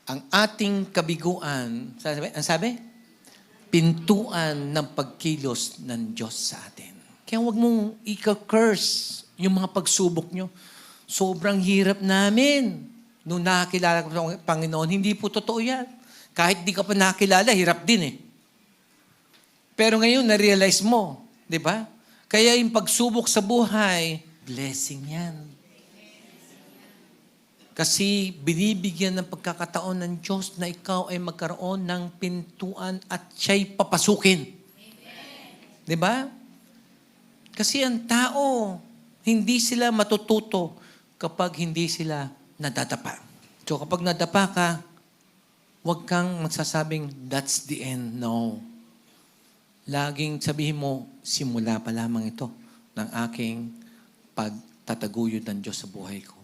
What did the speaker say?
ang ating kabiguan, ang sabi? Pintuan ng pagkilos ng Diyos sa atin. Kaya huwag mong i-curse yung mga pagsubok nyo. Sobrang hirap namin. Nung nakakilala ko sa Panginoon, hindi po totoo yan. Kahit di ka pa nakilala, hirap din eh. Pero ngayon, na-realize mo, di ba? Kaya yung pagsubok sa buhay, blessing yan. Kasi binibigyan ng pagkakataon ng Diyos na ikaw ay magkaroon ng pintuan at siya'y papasukin. Di ba? Kasi ang tao, hindi sila matututo kapag hindi sila nadadapa. So kapag nadapa ka, huwag kang magsasabing, that's the end. No. Laging sabihin mo, simula pa lamang ito ng aking pagtataguyod ng Diyos sa buhay ko.